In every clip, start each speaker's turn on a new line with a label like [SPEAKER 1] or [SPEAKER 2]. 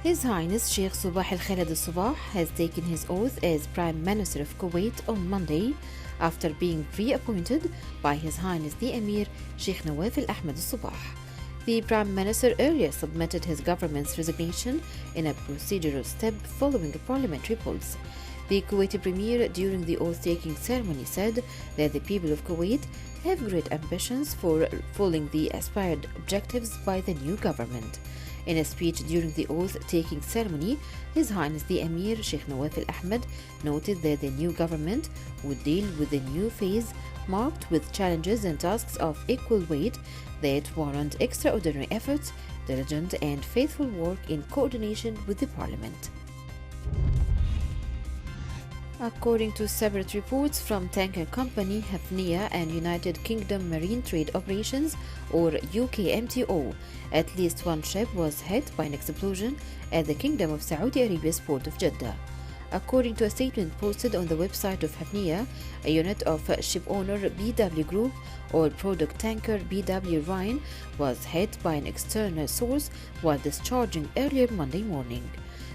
[SPEAKER 1] His Highness Sheikh Sabah Al Khalid Al Sabah has taken his oath as Prime Minister of Kuwait on Monday after being reappointed by His Highness the Emir Sheikh Nawaf Al Ahmed Al Sabah. The Prime Minister earlier submitted his government's resignation in a procedural step following a parliamentary pulse. The Kuwaiti Premier during the oath-taking ceremony said that the people of Kuwait have great ambitions for fulfilling the aspired objectives by the new government. In a speech during the oath-taking ceremony, His Highness the Emir Sheikh Nawaf Al Ahmed noted that the new government would deal with a new phase marked with challenges and tasks of equal weight that warrant extraordinary efforts, diligent and faithful work in coordination with the Parliament. According to separate reports from tanker company Hafnia and United Kingdom Marine Trade Operations or UKMTO, at least one ship was hit by an explosion at the Kingdom of Saudi Arabia's port of Jeddah. According to a statement posted on the website of Hafnia, a unit of shipowner BW Group or product tanker BW Rhine was hit by an external source while discharging earlier Monday morning.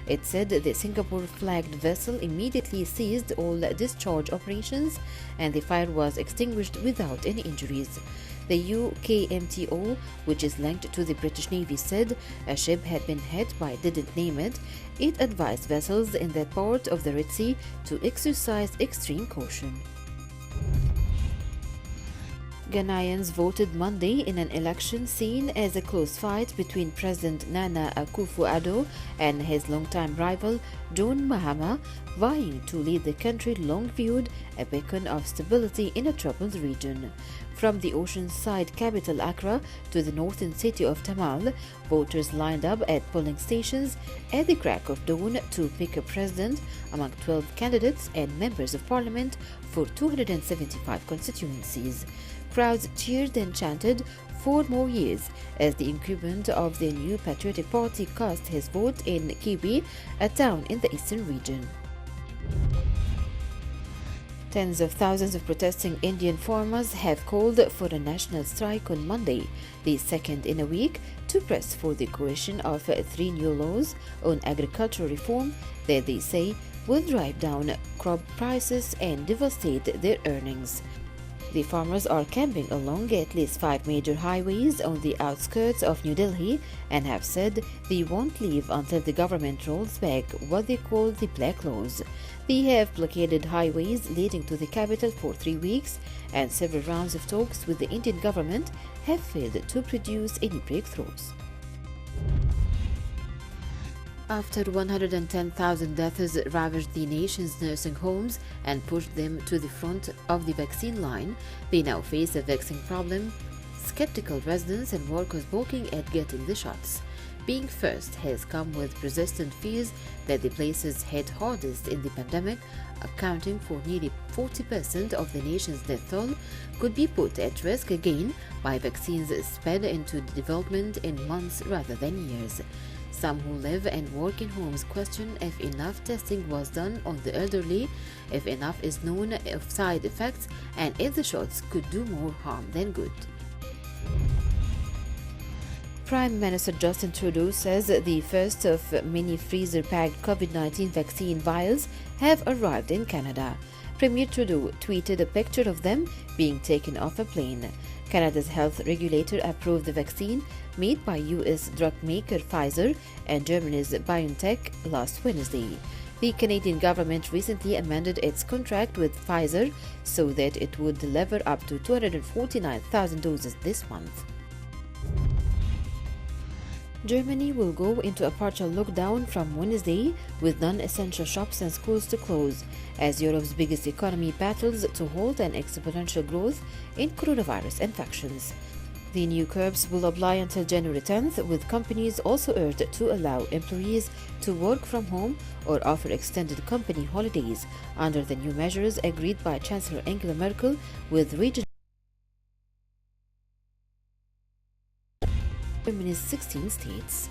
[SPEAKER 1] It said the Singapore-flagged vessel immediately ceased all discharge operations and the fire was extinguished without any injuries. The UKMTO, which is linked to the British Navy, said a ship had been hit but didn't name it. It advised vessels in that part of the Red Sea to exercise extreme caution. Ghanaians voted Monday in an election seen as a close fight between President Nana Akufo-Addo and his longtime rival John Mahama, vying to lead the country long viewed a beacon of stability in a troubled region. From the oceanside capital Accra to the northern city of Tamale, voters lined up at polling stations at the crack of dawn to pick a president among 12 candidates and members of parliament for 275 constituencies. Crowds cheered and chanted 4 more years as the incumbent of the New Patriotic Party cast his vote in Kibi, a town in the eastern region. Tens of thousands of protesting Indian farmers have called for a national strike on Monday, the second in a week, to press for the creation of 3 new laws on agricultural reform that they say will drive down crop prices and devastate their earnings. The farmers are camping along at least 5 major highways on the outskirts of New Delhi and have said they won't leave until the government rolls back what they call the Black Laws. They have blockaded highways leading to the capital for 3 weeks, and several rounds of talks with the Indian government have failed to produce any breakthroughs. After 110,000 deaths ravaged the nation's nursing homes and pushed them to the front of the vaccine line, they now face a vaccine problem, skeptical residents and workers balking at getting the shots. Being first has come with persistent fears that the places hit hardest in the pandemic, accounting for nearly 40% of the nation's death toll, could be put at risk again by vaccines sped into development in months rather than years. Some who live and work in homes question if enough testing was done on the elderly, if enough is known of side effects, and if the shots could do more harm than good. Prime Minister Justin Trudeau says the first of many freezer-packed COVID-19 vaccine vials have arrived in Canada. Premier Trudeau tweeted a picture of them being taken off a plane. Canada's health regulator approved the vaccine made by U.S. drug maker Pfizer and Germany's BioNTech last Wednesday. The Canadian government recently amended its contract with Pfizer so that it would deliver up to 249,000 doses this month. Germany will go into a partial lockdown from Wednesday, with non-essential shops and schools to close, as Europe's biggest economy battles to halt an exponential growth in coronavirus infections. The new curbs will apply until January 10th, with companies also urged to allow employees to work from home or offer extended company holidays under the new measures agreed by Chancellor Angela Merkel with regional Germany's 16 states.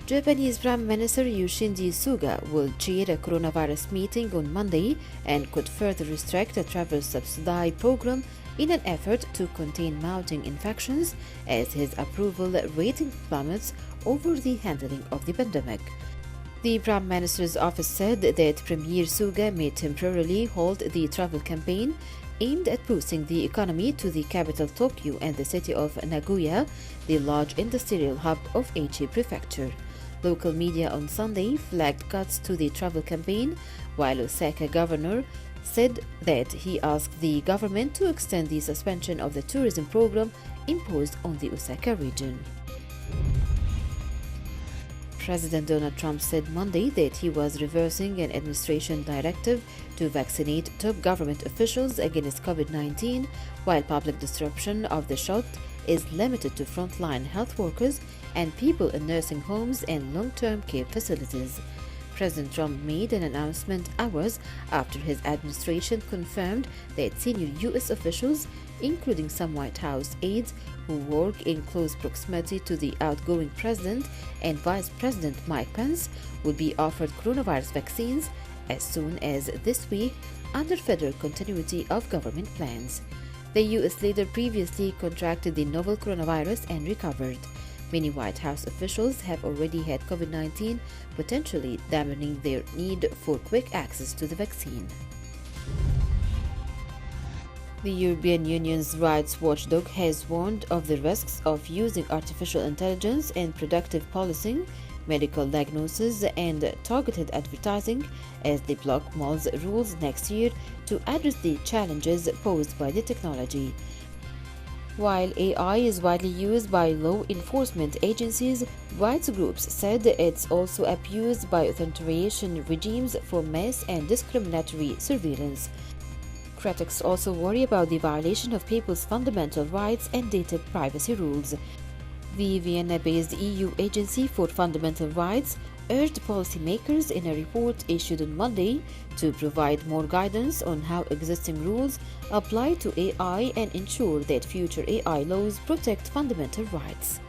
[SPEAKER 1] Japanese Prime Minister Yoshihide Suga will chair a coronavirus meeting on Monday and could further restrict a travel subsidy program in an effort to contain mounting infections as his approval rating plummets over the handling of the pandemic. The Prime Minister's office said that Premier Suga may temporarily halt the travel campaign aimed at boosting the economy to the capital Tokyo and the city of Nagoya, the large industrial hub of Aichi Prefecture. Local media on Sunday flagged cuts to the travel campaign, while Osaka governor said that he asked the government to extend the suspension of the tourism program imposed on the Osaka region. President Donald Trump said Monday that he was reversing an administration directive to vaccinate top government officials against COVID-19, while public disruption of the shot is limited to frontline health workers and people in nursing homes and long-term care facilities. President Trump made an announcement hours after his administration confirmed that senior U.S. officials, including some White House aides who work in close proximity to the outgoing president and Vice President Mike Pence, would be offered coronavirus vaccines as soon as this week under federal continuity of government plans. The U.S. leader previously contracted the novel coronavirus and recovered. Many White House officials have already had COVID-19, potentially dampening their need for quick access to the vaccine. The European Union's rights watchdog has warned of the risks of using artificial intelligence in predictive policing, medical diagnosis, and targeted advertising as they block Malta's rules next year to address the challenges posed by the technology. While AI is widely used by law enforcement agencies, rights groups said it's also abused by authoritarian regimes for mass and discriminatory surveillance. Critics also worry about the violation of people's fundamental rights and data privacy rules. The Vienna-based EU Agency for Fundamental Rights urged policymakers in a report issued on Monday to provide more guidance on how existing rules apply to AI and ensure that future AI laws protect fundamental rights.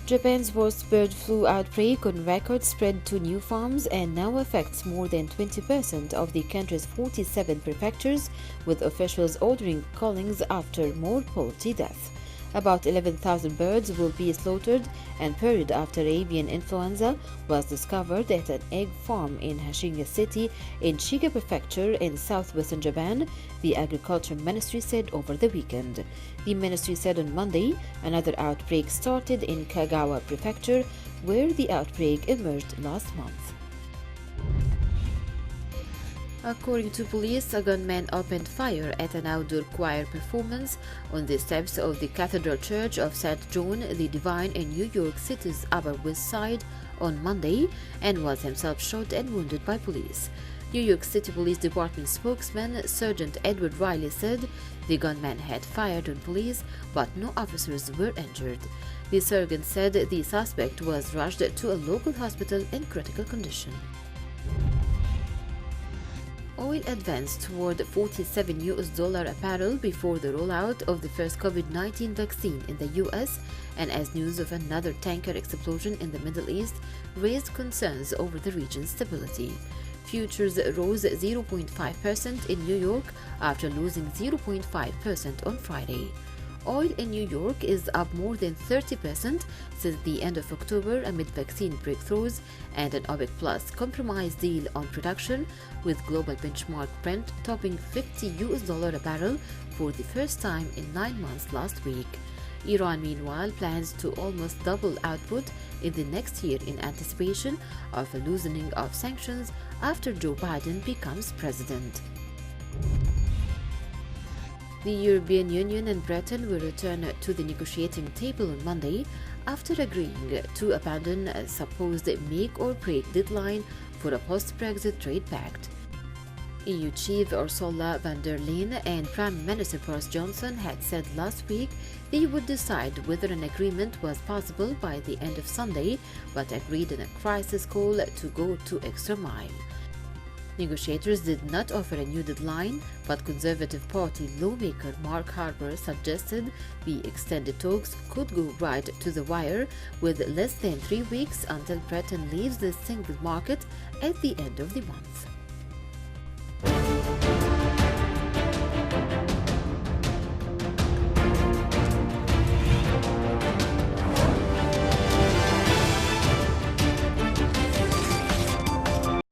[SPEAKER 1] Japan's worst bird flu outbreak on record spread to new farms and now affects more than 20% of the country's 47 prefectures, with officials ordering cullings after more poultry deaths. About 11,000 birds will be slaughtered and period after avian influenza was discovered at an egg farm in Hashiga City in Shiga Prefecture in southwestern Japan, the Agriculture Ministry said over the weekend. The ministry said on Monday another outbreak started in Kagawa Prefecture, where the outbreak emerged last month. According to police, a gunman opened fire at an outdoor choir performance on the steps of the Cathedral Church of St. John the Divine in New York City's Upper West Side on Monday and was himself shot and wounded by police. New York City Police Department spokesman Sergeant Edward Riley said the gunman had fired on police, but no officers were injured. The sergeant said the suspect was rushed to a local hospital in critical condition. Oil advanced toward $47 a barrel before the rollout of the first COVID-19 vaccine in the U.S. and as news of another tanker explosion in the Middle East raised concerns over the region's stability. Futures rose 0.5% in New York after losing 0.5% on Friday. Oil in New York is up more than 30% since the end of October amid vaccine breakthroughs and an OPEC Plus compromise deal on production, with global benchmark Brent topping $50 a barrel for the first time in 9 months last week. Iran, meanwhile, plans to almost double output in the next year in anticipation of a loosening of sanctions after Joe Biden becomes president. The European Union and Britain will return to the negotiating table on Monday after agreeing to abandon a supposed make-or-break deadline for a post-Brexit trade pact. EU Chief Ursula von der Leyen and Prime Minister Boris Johnson had said last week they would decide whether an agreement was possible by the end of Sunday, but agreed in a crisis call to go to extra mile. Negotiators did not offer a new deadline, but Conservative Party lawmaker Mark Harper suggested the extended talks could go right to the wire, with less than 3 weeks until Britain leaves the single market at the end of the month.